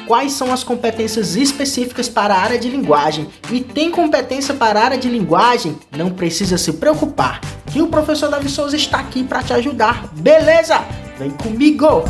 quais são as competências específicas para a área de linguagem e tem competência para a área de linguagem, não precisa se preocupar, que o professor Davi Souza está aqui para te ajudar, beleza? Vem comigo!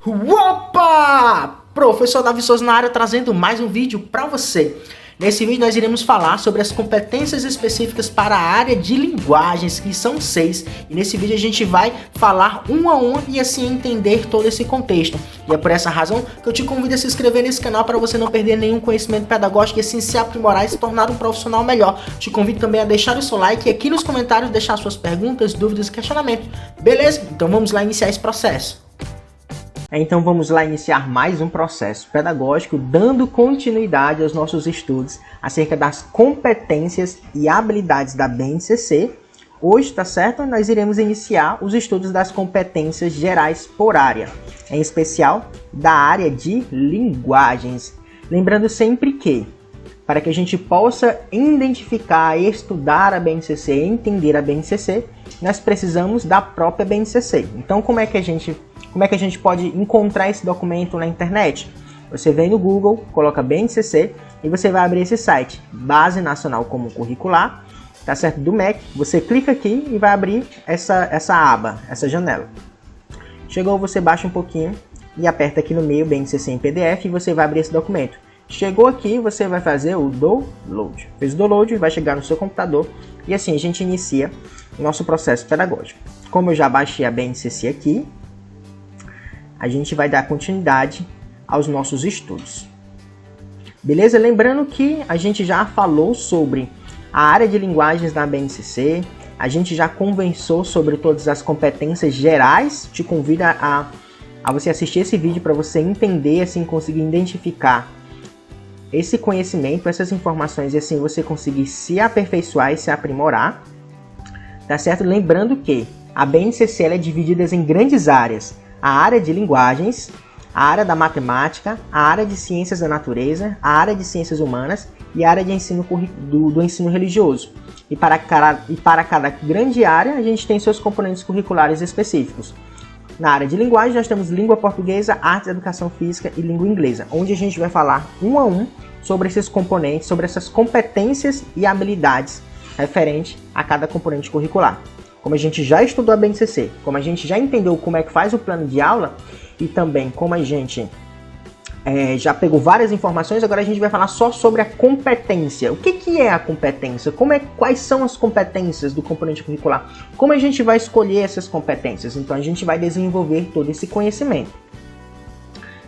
Opa! Professor Davi Souza na área trazendo mais um vídeo para você. Nesse vídeo nós iremos falar sobre as competências específicas para a área de linguagens, que são 6. E nesse vídeo a gente vai falar um a um e assim entender todo esse contexto. E é por essa razão que eu te convido a se inscrever nesse canal para você não perder nenhum conhecimento pedagógico e assim se aprimorar e se tornar um profissional melhor. Te convido também a deixar o seu like e aqui nos comentários deixar suas perguntas, dúvidas e questionamentos. Beleza? Então vamos lá iniciar esse processo. Então vamos lá iniciar mais um processo pedagógico, dando continuidade aos nossos estudos acerca das competências e habilidades da BNCC. Hoje, tá certo? Nós iremos iniciar os estudos das competências gerais por área, em especial da área de linguagens. Lembrando sempre que, para que a gente possa identificar, estudar a BNCC e entender a BNCC, nós precisamos da própria BNCC. Então, como é que a gente pode encontrar esse documento na internet? Você vem no Google, coloca BNCC e você vai abrir esse site, Base Nacional Comum Curricular, tá certo? Do MEC. Você clica aqui e vai abrir essa aba, essa janela. Chegou, você baixa um pouquinho e aperta aqui no meio BNCC em PDF e você vai abrir esse documento. Chegou aqui, você vai fazer o download. Fez o download, vai chegar no seu computador e assim a gente inicia o nosso processo pedagógico. Como eu já baixei a BNCC aqui, a gente vai dar continuidade aos nossos estudos. Beleza? Lembrando que a gente já falou sobre a área de linguagens da BNCC, a gente já conversou sobre todas as competências gerais. Te convido a você assistir esse vídeo para você entender, assim, conseguir identificar esse conhecimento, essas informações e assim você conseguir se aperfeiçoar e se aprimorar. Tá certo? Lembrando que a BNCC ela é dividida em grandes áreas. A área de linguagens, a área da matemática, a área de ciências da natureza, a área de ciências humanas e a área de ensino do ensino religioso. E para cada grande área, a gente tem seus componentes curriculares específicos. Na área de linguagem, nós temos língua portuguesa, artes, educação física e língua inglesa, onde a gente vai falar um a um sobre esses componentes, sobre essas competências e habilidades referente a cada componente curricular. Como a gente já estudou a BNCC, como a gente já entendeu como é que faz o plano de aula e também como a gente já pegou várias informações, agora a gente vai falar só sobre a competência. O que é a competência? Quais são as competências do componente curricular? Como a gente vai escolher essas competências? Então a gente vai desenvolver todo esse conhecimento.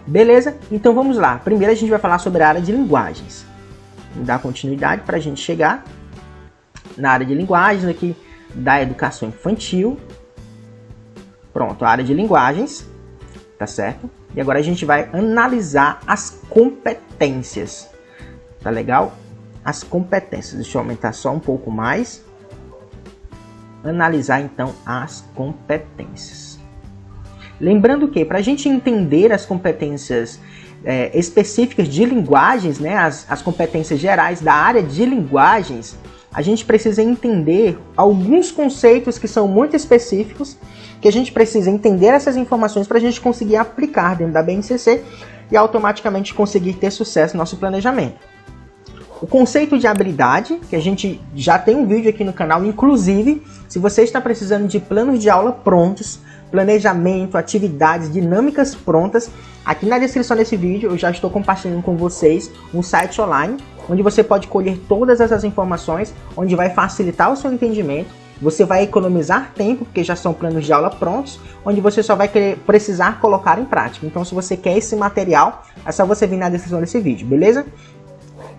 Beleza? Então vamos lá. Primeiro a gente vai falar sobre a área de linguagens. Vamos dar continuidade para a gente chegar na área de linguagens aqui da educação infantil. Pronto, a área de linguagens, tá certo? E agora a gente vai analisar as competências, tá legal? As competências, deixa eu aumentar só um pouco mais. Analisar então as competências. Lembrando que para a gente entender as competências específicas de linguagens, né, as competências gerais da área de linguagens, a gente precisa entender alguns conceitos que são muito específicos, que a gente precisa entender essas informações para a gente conseguir aplicar dentro da BNCC e automaticamente conseguir ter sucesso no nosso planejamento. O conceito de habilidade, que a gente já tem um vídeo aqui no canal, inclusive, se você está precisando de planos de aula prontos, planejamento, atividades, dinâmicas prontas, aqui na descrição desse vídeo eu já estou compartilhando com vocês um site online, onde você pode colher todas essas informações, onde vai facilitar o seu entendimento, você vai economizar tempo, porque já são planos de aula prontos, onde você só vai precisar colocar em prática. Então, se você quer esse material, é só você vir na descrição desse vídeo, beleza?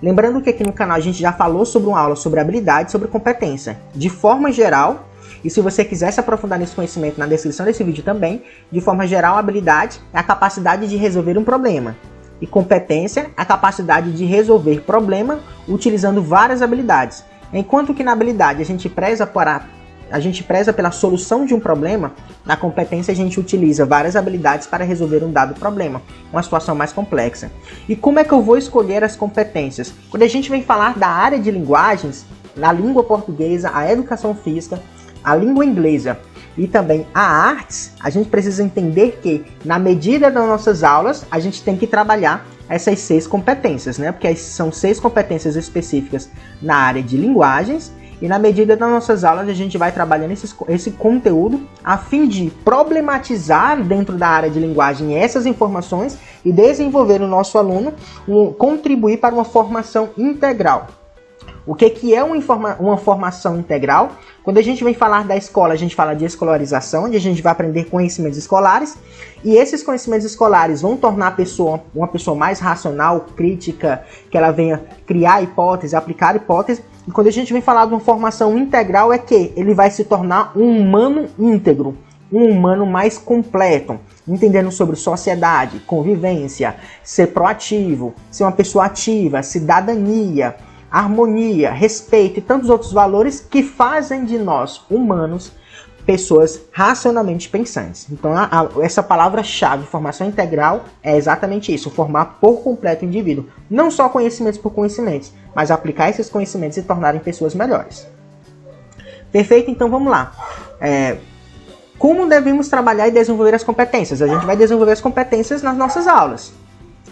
Lembrando que aqui no canal a gente já falou sobre uma aula sobre habilidade, sobre competência, de forma geral, e se você quiser se aprofundar nesse conhecimento na descrição desse vídeo também, de forma geral, habilidade é a capacidade de resolver um problema. E competência, a capacidade de resolver problema utilizando várias habilidades. Enquanto que na habilidade a gente preza pela solução de um problema, na competência a gente utiliza várias habilidades para resolver um dado problema, uma situação mais complexa. E como é que eu vou escolher as competências? Quando a gente vem falar da área de linguagens, na língua portuguesa, a educação física, a língua inglesa e também a artes, a gente precisa entender que, na medida das nossas aulas, a gente tem que trabalhar essas 6 competências, né? Porque são 6 competências específicas na área de linguagens, e na medida das nossas aulas a gente vai trabalhando esse conteúdo a fim de problematizar dentro da área de linguagem essas informações e desenvolver o nosso aluno, contribuir para uma formação integral. O que é uma formação integral? Quando a gente vem falar da escola, a gente fala de escolarização, onde a gente vai aprender conhecimentos escolares, e esses conhecimentos escolares vão tornar a pessoa uma pessoa mais racional, crítica, que ela venha criar hipóteses, aplicar hipóteses. E quando a gente vem falar de uma formação integral, é que ele vai se tornar um humano íntegro, um humano mais completo, entendendo sobre sociedade, convivência, ser proativo, ser uma pessoa ativa, cidadania, harmonia, respeito e tantos outros valores que fazem de nós, humanos, pessoas racionalmente pensantes. Então, essa palavra-chave, formação integral, é exatamente isso, formar por completo o indivíduo. Não só conhecimentos por conhecimentos, mas aplicar esses conhecimentos e tornarem pessoas melhores. Perfeito? Então, vamos lá. Como devemos trabalhar e desenvolver as competências? A gente vai desenvolver as competências nas nossas aulas.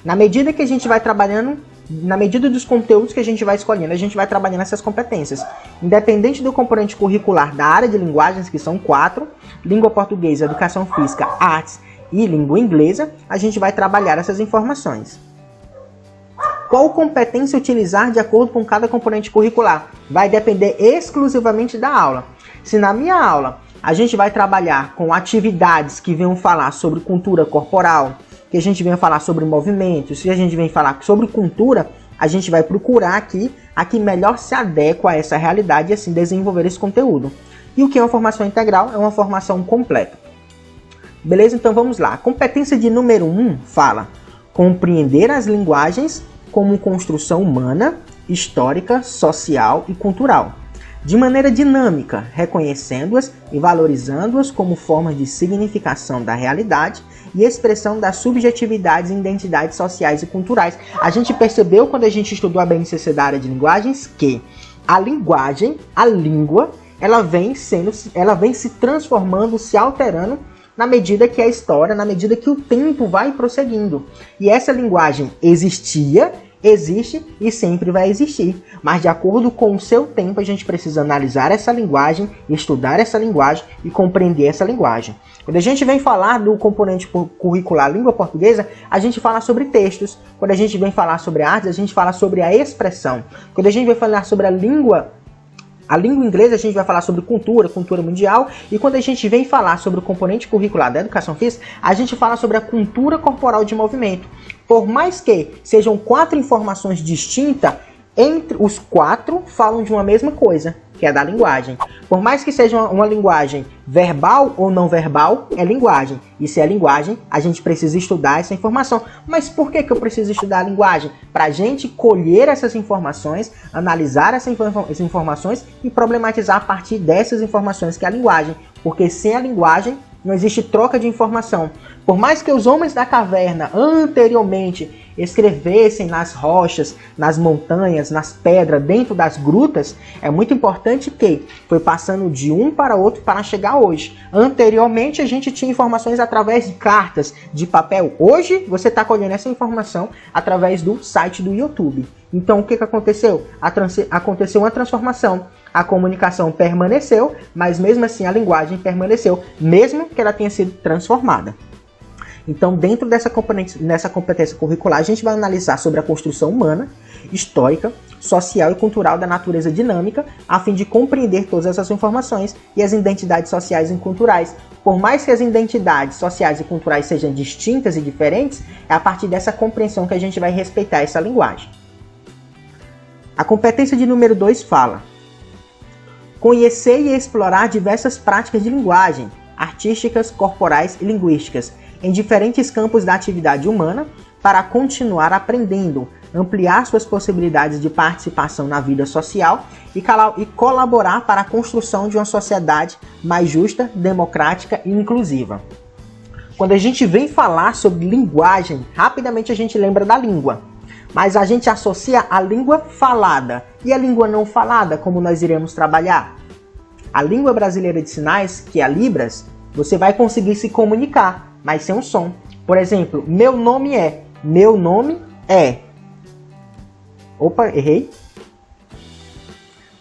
Na medida que a gente vai trabalhando, na medida dos conteúdos que a gente vai escolhendo, a gente vai trabalhando essas competências. Independente do componente curricular da área de linguagens, que são 4, língua portuguesa, educação física, artes e língua inglesa, a gente vai trabalhar essas informações. Qual competência utilizar de acordo com cada componente curricular? Vai depender exclusivamente da aula. Se na minha aula a gente vai trabalhar com atividades que venham falar sobre cultura corporal, que a gente vem falar sobre movimentos, se a gente vem falar sobre cultura, a gente vai procurar aqui a que melhor se adequa a essa realidade e assim desenvolver esse conteúdo. E o que é uma formação integral? É uma formação completa. Beleza? Então vamos lá. A competência de número 1 fala compreender as linguagens como construção humana, histórica, social e cultural, de maneira dinâmica, reconhecendo-as e valorizando-as como formas de significação da realidade e expressão das subjetividades e identidades sociais e culturais. A gente percebeu quando a gente estudou a BNCC da área de linguagens que a linguagem, a língua, ela vem se transformando, se alterando na medida que a história, na medida que o tempo vai prosseguindo. E essa linguagem existia, existe e sempre vai existir. Mas de acordo com o seu tempo, a gente precisa analisar essa linguagem, estudar essa linguagem e compreender essa linguagem. Quando a gente vem falar do componente curricular língua portuguesa, a gente fala sobre textos. Quando a gente vem falar sobre artes, a gente fala sobre a expressão. Quando a gente vem falar sobre a língua inglesa, a gente vai falar sobre cultura mundial. E quando a gente vem falar sobre o componente curricular da educação física, a gente fala sobre a cultura corporal de movimento. Por mais que sejam 4 informações distintas, entre os 4 falam de uma mesma coisa, que é da linguagem. Por mais que seja uma linguagem verbal ou não verbal, é linguagem. E se é linguagem, a gente precisa estudar essa informação. Mas por que eu preciso estudar a linguagem? Para a gente colher essas informações, analisar essas informações e problematizar a partir dessas informações que é a linguagem. Porque sem a linguagem, não existe troca de informação. Por mais que os homens da caverna anteriormente escrevessem nas rochas, nas montanhas, nas pedras, dentro das grutas, é muito importante que foi passando de um para outro para chegar hoje. Anteriormente a gente tinha informações através de cartas, de papel. Hoje você está colhendo essa informação através do site do YouTube. Então o que aconteceu? Aconteceu uma transformação. A comunicação permaneceu, mas mesmo assim a linguagem permaneceu, mesmo que ela tenha sido transformada. Então, dentro dessa competência curricular, a gente vai analisar sobre a construção humana, histórica, social e cultural da natureza dinâmica, a fim de compreender todas essas informações e as identidades sociais e culturais. Por mais que as identidades sociais e culturais sejam distintas e diferentes, é a partir dessa compreensão que a gente vai respeitar essa linguagem. A competência de número 2 fala: conhecer e explorar diversas práticas de linguagem, artísticas, corporais e linguísticas, em diferentes campos da atividade humana, para continuar aprendendo, ampliar suas possibilidades de participação na vida social e colaborar para a construção de uma sociedade mais justa, democrática e inclusiva. Quando a gente vem falar sobre linguagem, rapidamente a gente lembra da língua, mas a gente associa a língua falada e a língua não falada, como nós iremos trabalhar. a língua brasileira de sinais, que é a Libras, você vai conseguir se comunicar, mas sem um som. Por exemplo, meu nome é. Opa, errei.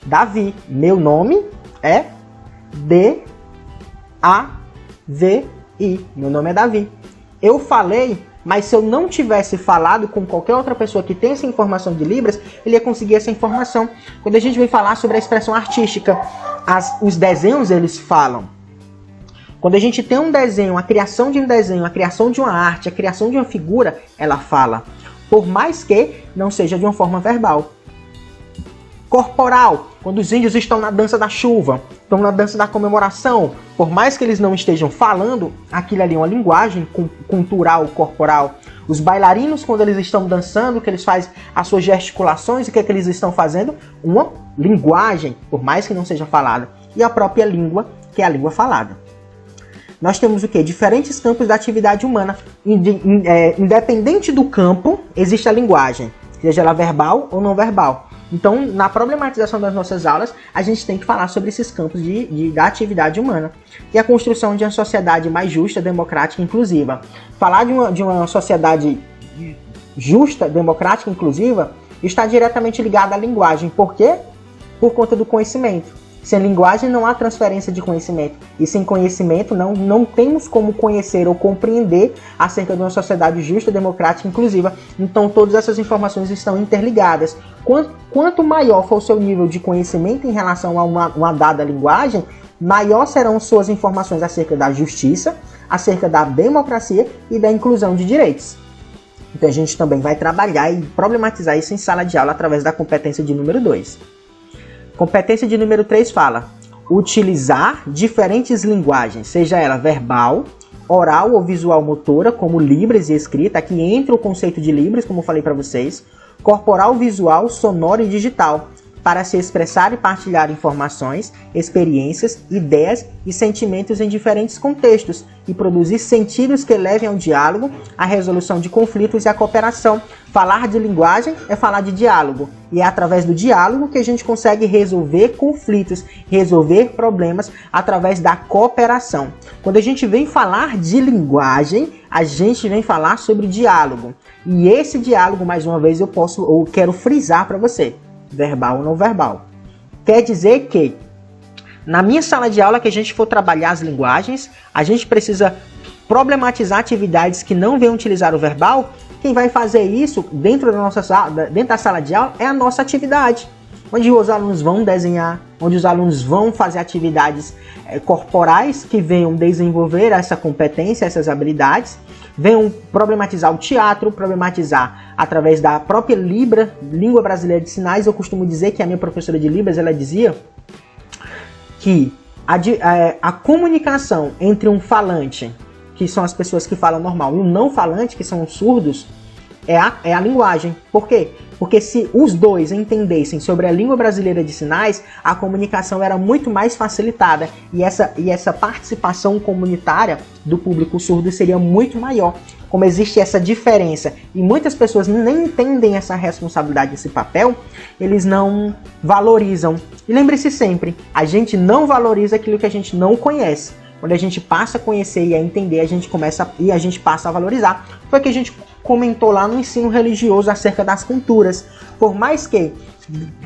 Davi. Meu nome é D-A-V-I. Meu nome é Davi. Eu falei, mas se eu não tivesse falado com qualquer outra pessoa que tem essa informação de Libras, ele ia conseguir essa informação. Quando a gente vem falar sobre a expressão artística, os desenhos, eles falam. Quando a gente tem um desenho, a criação de um desenho, a criação de uma arte, a criação de uma figura, ela fala. Por mais que não seja de uma forma verbal. Corporal, quando os índios estão na dança da chuva, estão na dança da comemoração, por mais que eles não estejam falando, aquilo ali é uma linguagem cultural, corporal. Os bailarinos, quando eles estão dançando, que eles fazem as suas gesticulações, o que é que eles estão fazendo? Uma linguagem, por mais que não seja falada. E a própria língua, que é a língua falada. Nós temos o quê? Diferentes campos da atividade humana. Independente do campo, existe a linguagem, seja ela verbal ou não verbal. Então, na problematização das nossas aulas, a gente tem que falar sobre esses campos da atividade humana. E a construção de uma sociedade mais justa, democrática e inclusiva. Falar de uma sociedade justa, democrática e inclusiva está diretamente ligado à linguagem. Por quê? Por conta do conhecimento. Sem linguagem não há transferência de conhecimento. E sem conhecimento não temos como conhecer ou compreender acerca de uma sociedade justa, democrática e inclusiva. Então todas essas informações estão interligadas. Quanto maior for o seu nível de conhecimento em relação a uma dada linguagem, maior serão suas informações acerca da justiça, acerca da democracia e da inclusão de direitos. Então a gente também vai trabalhar e problematizar isso em sala de aula através da competência de número 2. Competência de número 3 fala: utilizar diferentes linguagens, seja ela verbal, oral ou visual motora, como Libras e escrita. Aqui entra o conceito de Libras, como eu falei para vocês. Corporal, visual, sonoro e digital, para se expressar e partilhar informações, experiências, ideias e sentimentos em diferentes contextos e produzir sentidos que levem ao diálogo, à resolução de conflitos e à cooperação. Falar de linguagem é falar de diálogo, e é através do diálogo que a gente consegue resolver conflitos, resolver problemas através da cooperação. Quando a gente vem falar de linguagem, a gente vem falar sobre diálogo. E esse diálogo, mais uma vez, eu quero frisar para você. Verbal ou não verbal. Quer dizer que na minha sala de aula que a gente for trabalhar as linguagens, a gente precisa problematizar atividades que não venham utilizar o verbal. Quem vai fazer isso dentro da sala de aula é a nossa atividade, onde os alunos vão desenhar, onde os alunos vão fazer atividades corporais que venham desenvolver essa competência, essas habilidades, venham problematizar o teatro, problematizar através da própria Libra, Língua Brasileira de Sinais. Eu costumo dizer que a minha professora de Libras, ela dizia que a comunicação entre um falante, que são as pessoas que falam normal, e um não falante, que são os surdos, é a linguagem. Por quê? Porque se os dois entendessem sobre a língua brasileira de sinais, a comunicação era muito mais facilitada e essa participação comunitária do público surdo seria muito maior. Como existe essa diferença e muitas pessoas nem entendem essa responsabilidade, esse papel, eles não valorizam. E lembre-se sempre, a gente não valoriza aquilo que a gente não conhece. Quando a gente passa a conhecer e a entender, a gente passa a valorizar. Foi o que a gente comentou lá no ensino religioso acerca das culturas. Por mais que,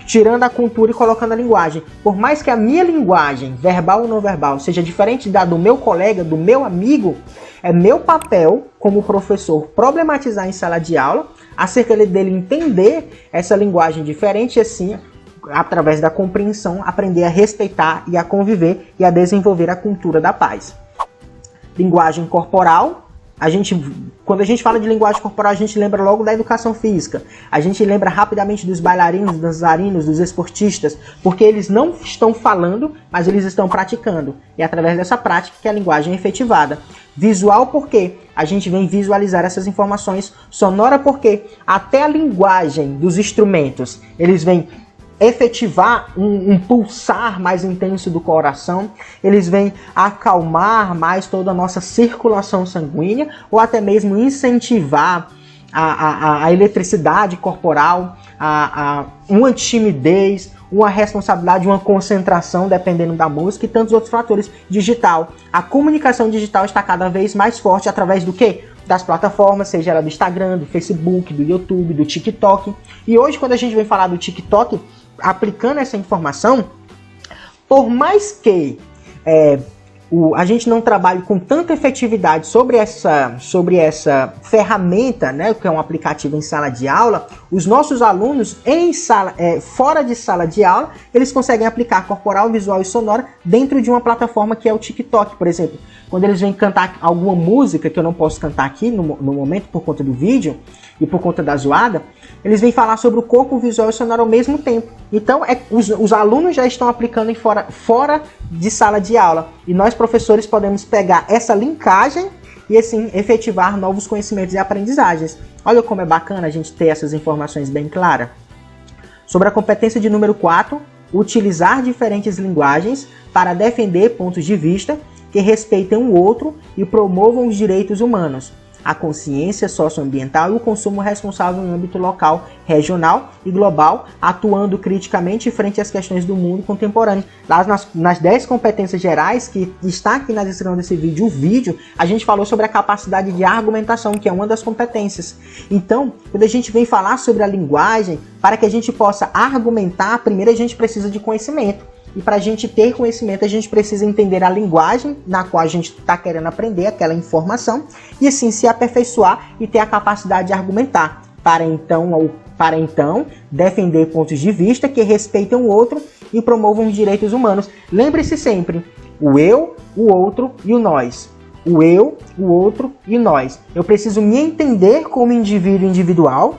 tirando a cultura e colocando a linguagem, por mais que a minha linguagem, verbal ou não verbal, seja diferente da do meu colega, do meu amigo, é meu papel como professor problematizar em sala de aula acerca dele entender essa linguagem diferente e assim, através da compreensão, aprender a respeitar e a conviver e a desenvolver a cultura da paz. Linguagem corporal. Quando a gente fala de linguagem corporal, a gente lembra logo da educação física. A gente lembra rapidamente dos bailarinos, dos dançarinos, dos esportistas, porque eles não estão falando, mas eles estão praticando. E é através dessa prática que a linguagem é efetivada. Visual, porque a gente vem visualizar essas informações. Sonora, porque até a linguagem dos instrumentos, eles vêm efetivar um pulsar mais intenso do coração, eles vêm acalmar mais toda a nossa circulação sanguínea, ou até mesmo incentivar a eletricidade corporal, uma timidez, uma responsabilidade, uma concentração, dependendo da música, e tantos outros fatores. Digital. A comunicação digital está cada vez mais forte através do quê? Das plataformas, seja ela do Instagram, do Facebook, do YouTube, do TikTok. E hoje, quando a gente vem falar do TikTok, aplicando essa informação, por mais que a gente não trabalhe com tanta efetividade sobre essa ferramenta, né, que é um aplicativo em sala de aula, os nossos alunos fora de sala de aula, eles conseguem aplicar corporal, visual e sonora dentro de uma plataforma que é o TikTok, por exemplo. Quando eles vêm cantar alguma música que eu não posso cantar aqui no momento por conta do vídeo e por conta da zoada, eles vêm falar sobre o corpo, visual e sonoro ao mesmo tempo. Então, os alunos já estão aplicando fora de sala de aula. E nós, professores, podemos pegar essa linkagem e, assim, efetivar novos conhecimentos e aprendizagens. Olha como é bacana a gente ter essas informações bem claras. Sobre a competência de número 4, utilizar diferentes linguagens para defender pontos de vista que respeitem o outro e promovam os direitos humanos, a consciência socioambiental e o consumo responsável no âmbito local, regional e global, atuando criticamente frente às questões do mundo contemporâneo. Nas 10 competências gerais, que está aqui na descrição desse vídeo, a gente falou sobre a capacidade de argumentação, que é uma das competências. Então, quando a gente vem falar sobre a linguagem, para que a gente possa argumentar, primeiro a gente precisa de conhecimento. E para a gente ter conhecimento, a gente precisa entender a linguagem na qual a gente está querendo aprender aquela informação e assim se aperfeiçoar e ter a capacidade de argumentar para então defender pontos de vista que respeitem o outro e promovam os direitos humanos. Lembre-se sempre, o eu, o outro e o nós. O eu, o outro e o nós. Eu preciso me entender como indivíduo individual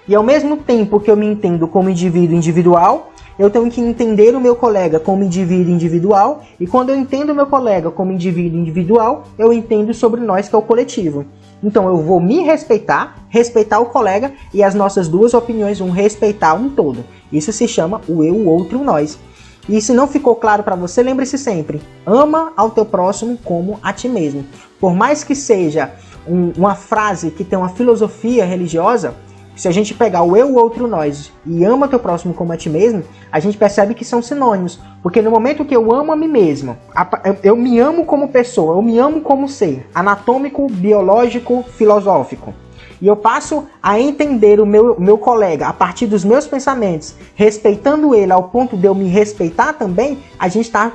e ao mesmo tempo que eu me entendo como indivíduo individual, eu tenho que entender o meu colega como indivíduo individual, e quando eu entendo o meu colega como indivíduo individual, eu entendo sobre nós, que é o coletivo. Então eu vou me respeitar o colega, e as nossas duas opiniões vão respeitar um todo. Isso se chama o eu, o outro e o nós. E se não ficou claro para você, lembre-se sempre, ama ao teu próximo como a ti mesmo. Por mais que seja uma frase que tem uma filosofia religiosa, se a gente pegar o eu, o outro, o nós e ama teu próximo como a ti mesmo, a gente percebe que são sinônimos. Porque no momento que eu amo a mim mesmo, eu me amo como pessoa, eu me amo como ser, anatômico, biológico, filosófico. E eu passo a entender o meu colega a partir dos meus pensamentos, respeitando ele ao ponto de eu me respeitar também, a gente está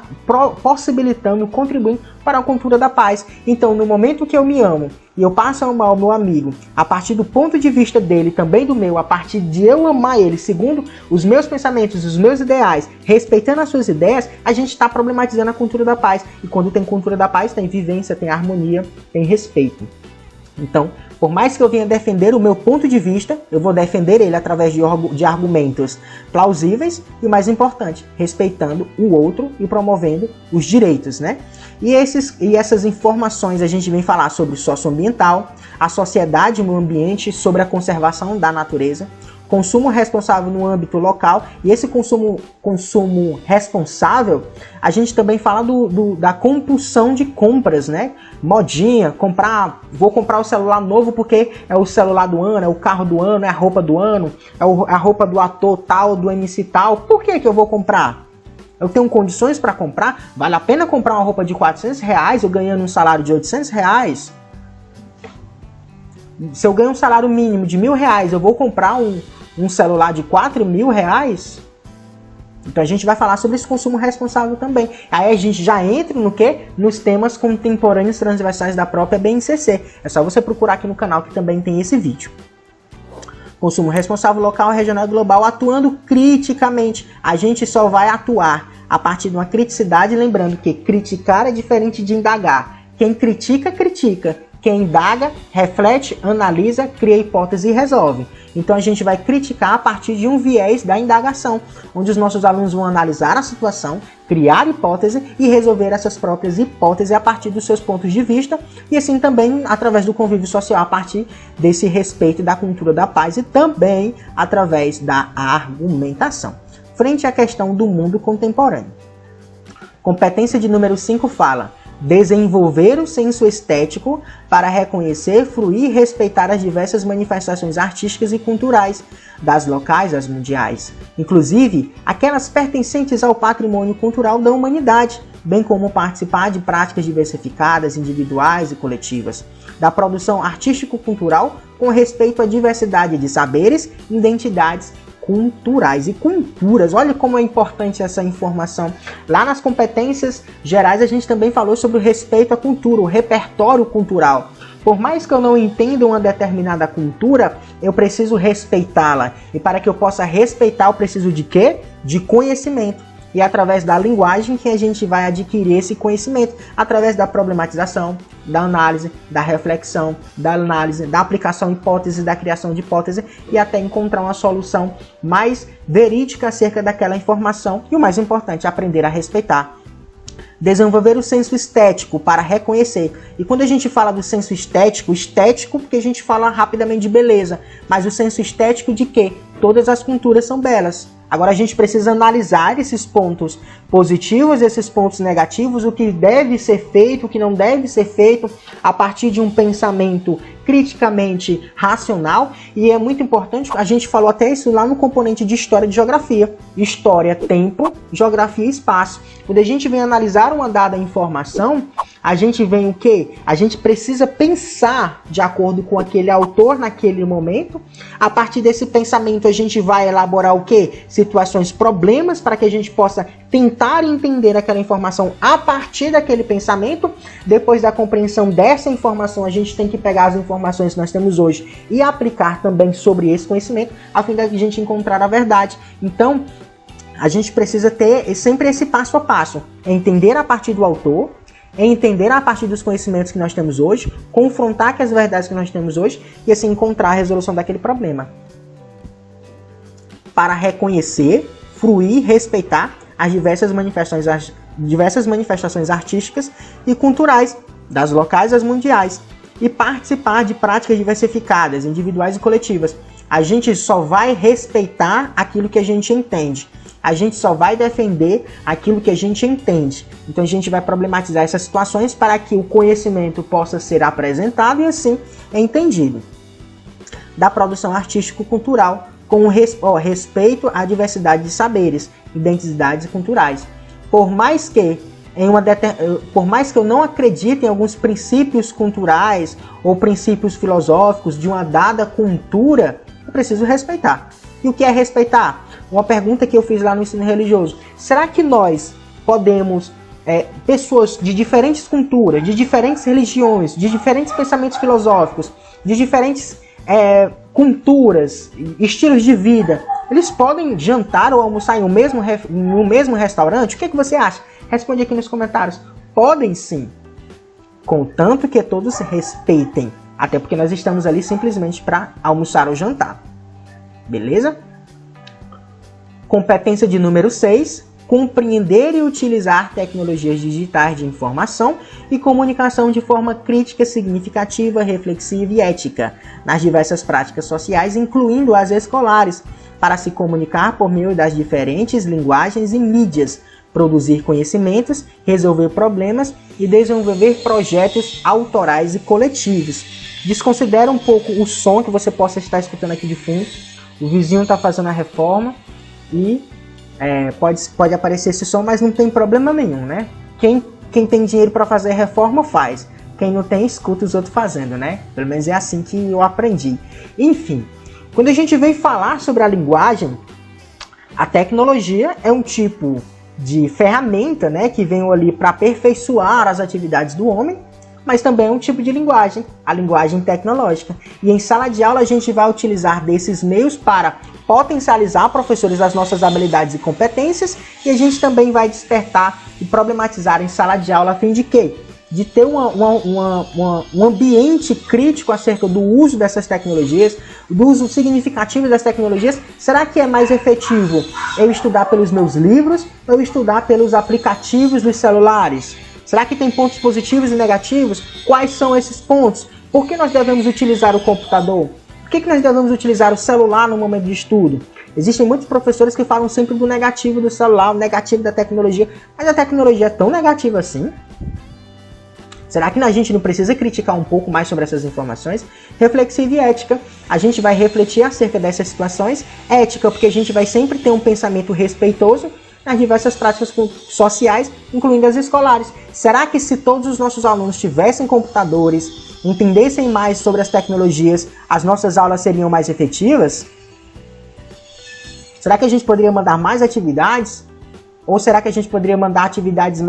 possibilitando, contribuindo para a cultura da paz. Então, no momento que eu me amo e eu passo a amar o meu amigo a partir do ponto de vista dele, também do meu, a partir de eu amar ele segundo os meus pensamentos, os meus ideais, respeitando as suas ideias, a gente está problematizando a cultura da paz. E quando tem cultura da paz, tem vivência, tem harmonia, tem respeito. Então, por mais que eu venha defender o meu ponto de vista, eu vou defender ele através de argumentos plausíveis e, mais importante, respeitando o outro e promovendo os direitos, né? E essas informações a gente vem falar sobre o socioambiental, a sociedade no ambiente, sobre a conservação da natureza, consumo responsável no âmbito local, e esse consumo responsável, a gente também fala da compulsão de compras, né? Modinha, vou comprar o celular novo porque é o celular do ano, é o carro do ano, é a roupa do ano, é a roupa do ator tal, do MC tal. Por que eu vou comprar? Eu tenho condições para comprar? Vale a pena comprar uma roupa de R$400 eu ganhando um salário de R$800? Se eu ganho um salário mínimo de R$1.000, eu vou comprar um celular de R$4.000? Então a gente vai falar sobre esse consumo responsável também. Aí a gente já entra no quê? Nos temas contemporâneos transversais da própria BNCC. É só você procurar aqui no canal que também tem esse vídeo. Consumo responsável local, regional e global, atuando criticamente. A gente só vai atuar a partir de uma criticidade, lembrando que criticar é diferente de indagar. Quem critica, critica. Quem indaga, reflete, analisa, cria hipótese e resolve. Então a gente vai criticar a partir de um viés da indagação, onde os nossos alunos vão analisar a situação, criar hipótese e resolver essas próprias hipóteses a partir dos seus pontos de vista, e assim também através do convívio social, a partir desse respeito da cultura da paz e também através da argumentação. Frente à questão do mundo contemporâneo. Competência de número 5 fala: Desenvolver o senso estético para reconhecer, fruir e respeitar as diversas manifestações artísticas e culturais, das locais às mundiais, inclusive aquelas pertencentes ao patrimônio cultural da humanidade, bem como participar de práticas diversificadas, individuais e coletivas, da produção artístico-cultural com respeito à diversidade de saberes, identidades culturais e culturas. Olha como é importante essa informação. Lá nas competências gerais a gente também falou sobre o respeito à cultura, o repertório cultural. Por mais que eu não entenda uma determinada cultura, eu preciso respeitá-la. E para que eu possa respeitar, eu preciso de quê? De conhecimento. E é através da linguagem que a gente vai adquirir esse conhecimento, através da problematização, da análise, da reflexão, da análise, da aplicação hipótese, da criação de hipótese e até encontrar uma solução mais verídica acerca daquela informação e o mais importante, aprender a respeitar. Desenvolver o senso estético para reconhecer. E quando a gente fala do senso estético porque a gente fala rapidamente de beleza, mas o senso estético de quê? Todas as culturas são belas. Agora a gente precisa analisar esses pontos positivos, esses pontos negativos, o que deve ser feito, o que não deve ser feito, a partir de um pensamento criticamente racional. E é muito importante, a gente falou até isso lá no componente de história e de geografia. História, tempo, geografia e espaço. Quando a gente vem analisar uma dada informação, a gente vem o quê? A gente precisa pensar de acordo com aquele autor naquele momento. A partir desse pensamento a gente vai elaborar o quê? Situações, problemas para que a gente possa tentar entender aquela informação a partir daquele pensamento. Depois da compreensão dessa informação, a gente tem que pegar as informações que nós temos hoje e aplicar também sobre esse conhecimento, a fim de a gente encontrar a verdade. Então, a gente precisa ter sempre esse passo a passo, entender a partir do autor, entender a partir dos conhecimentos que nós temos hoje, confrontar com as verdades que nós temos hoje e assim encontrar a resolução daquele problema. Para reconhecer, fruir, respeitar as diversas manifestações artísticas e culturais, das locais às mundiais, e participar de práticas diversificadas, individuais e coletivas. A gente só vai respeitar aquilo que a gente entende. A gente só vai defender aquilo que a gente entende. Então a gente vai problematizar essas situações para que o conhecimento possa ser apresentado e assim entendido. Da produção artístico-cultural com respeito à diversidade de saberes, identidades culturais. Por mais que eu não acredite em alguns princípios culturais ou princípios filosóficos de uma dada cultura, eu preciso respeitar. E o que é respeitar? Uma pergunta que eu fiz lá no ensino religioso. Será que nós podemos, pessoas de diferentes culturas, de diferentes religiões, de diferentes pensamentos filosóficos, de diferentes culturas, estilos de vida, eles podem jantar ou almoçar no mesmo restaurante? O que você acha? Responde aqui nos comentários. Podem sim, contanto que todos se respeitem. Até porque nós estamos ali simplesmente para almoçar ou jantar. Beleza? Competência de número 6, compreender e utilizar tecnologias digitais de informação e comunicação de forma crítica, significativa, reflexiva e ética, nas diversas práticas sociais, incluindo as escolares, para se comunicar por meio das diferentes linguagens e mídias, produzir conhecimentos, resolver problemas e desenvolver projetos autorais e coletivos. Desconsidera um pouco o som que você possa estar escutando aqui de fundo. O vizinho está fazendo a reforma e pode aparecer esse som, mas não tem problema nenhum, né? Quem tem dinheiro para fazer reforma faz. Quem não tem, escuta os outros fazendo, né? Pelo menos é assim que eu aprendi. Enfim, quando a gente vem falar sobre a linguagem, a tecnologia é um tipo de ferramenta, né, que vem ali para aperfeiçoar as atividades do homem, mas também é um tipo de linguagem, a linguagem tecnológica. E em sala de aula a gente vai utilizar desses meios para potencializar, professores, as nossas habilidades e competências, e a gente também vai despertar e problematizar em sala de aula a fim de quê? De ter um ambiente crítico acerca do uso dessas tecnologias, do uso significativo das tecnologias. Será que é mais efetivo eu estudar pelos meus livros ou eu estudar pelos aplicativos dos celulares? Será que tem pontos positivos e negativos? Quais são esses pontos? Por que nós devemos utilizar o computador? Por que nós devemos utilizar o celular no momento de estudo? Existem muitos professores que falam sempre do negativo do celular, o negativo da tecnologia. Mas a tecnologia é tão negativa assim? Será que a gente não precisa criticar um pouco mais sobre essas informações? Reflexiva e ética. A gente vai refletir acerca dessas situações. Ética, porque a gente vai sempre ter um pensamento respeitoso nas diversas práticas sociais, incluindo as escolares. Será que se todos os nossos alunos tivessem computadores, entendessem mais sobre as tecnologias, as nossas aulas seriam mais efetivas? Será que a gente poderia mandar mais atividades? Ou será que a gente poderia mandar atividades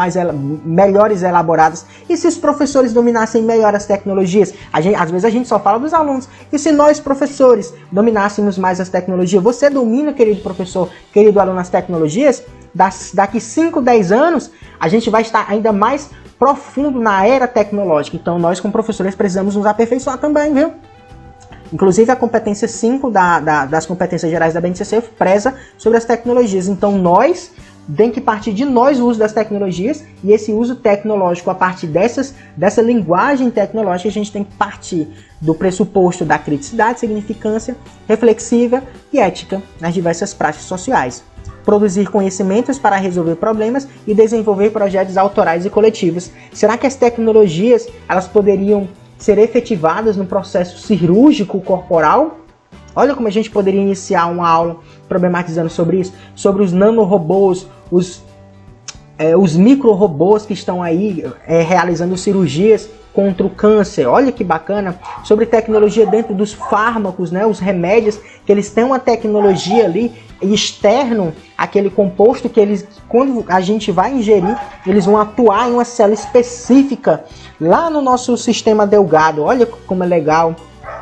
melhores elaboradas? E se os professores dominassem melhor as tecnologias? Às vezes a gente só fala dos alunos. E se nós, professores, dominássemos mais as tecnologias? Você domina, querido professor, querido aluno, as tecnologias? Daqui 5, 10 anos, a gente vai estar ainda mais profundo na era tecnológica. Então nós, como professores, precisamos nos aperfeiçoar também, viu? Inclusive a competência 5 das competências gerais da BNCC preza sobre as tecnologias. Então nós tem que partir de nós o uso das tecnologias, e esse uso tecnológico, a partir dessa linguagem tecnológica, a gente tem que partir do pressuposto da criticidade, significância, reflexiva e ética nas diversas práticas sociais. Produzir conhecimentos para resolver problemas e desenvolver projetos autorais e coletivos. Será que as tecnologias elas poderiam ser efetivadas no processo cirúrgico corporal? Olha como a gente poderia iniciar uma aula problematizando sobre isso, sobre os nanorobôs, os micro-robôs que estão aí realizando cirurgias contra o câncer. Olha que bacana. Sobre tecnologia dentro dos fármacos, né, os remédios, que eles têm uma tecnologia ali externo àquele composto que eles, quando a gente vai ingerir, eles vão atuar em uma célula específica lá no nosso sistema delgado. Olha como é legal.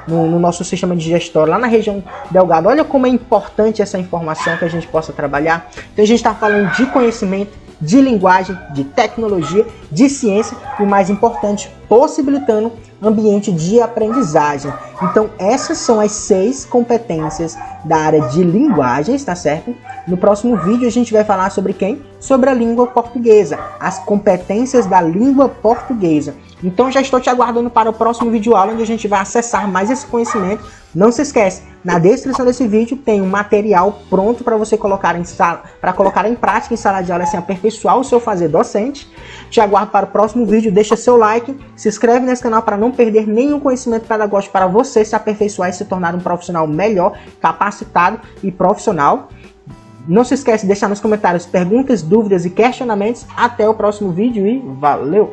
No nosso sistema digestório, lá na região delgada. Olha como é importante essa informação que a gente possa trabalhar. Então a gente está falando de conhecimento, de linguagem, de tecnologia, de ciência e, o mais importante, possibilitando ambiente de aprendizagem. Então essas são as 6 competências da área de linguagens, tá certo? No próximo vídeo a gente vai falar sobre quem? Sobre a língua portuguesa, as competências da língua portuguesa. Então já estou te aguardando para o próximo vídeo aula, onde a gente vai acessar mais esse conhecimento. Não se esquece, na descrição desse vídeo tem um material pronto para você colocar em prática em sala de aula, assim, aperfeiçoar o seu fazer docente. Te aguardo para o próximo vídeo, deixa seu like, se inscreve nesse canal para não perder nenhum conhecimento pedagógico para você se aperfeiçoar e se tornar um profissional melhor, capacitado e profissional. Não se esquece de deixar nos comentários perguntas, dúvidas e questionamentos. Até o próximo vídeo e valeu!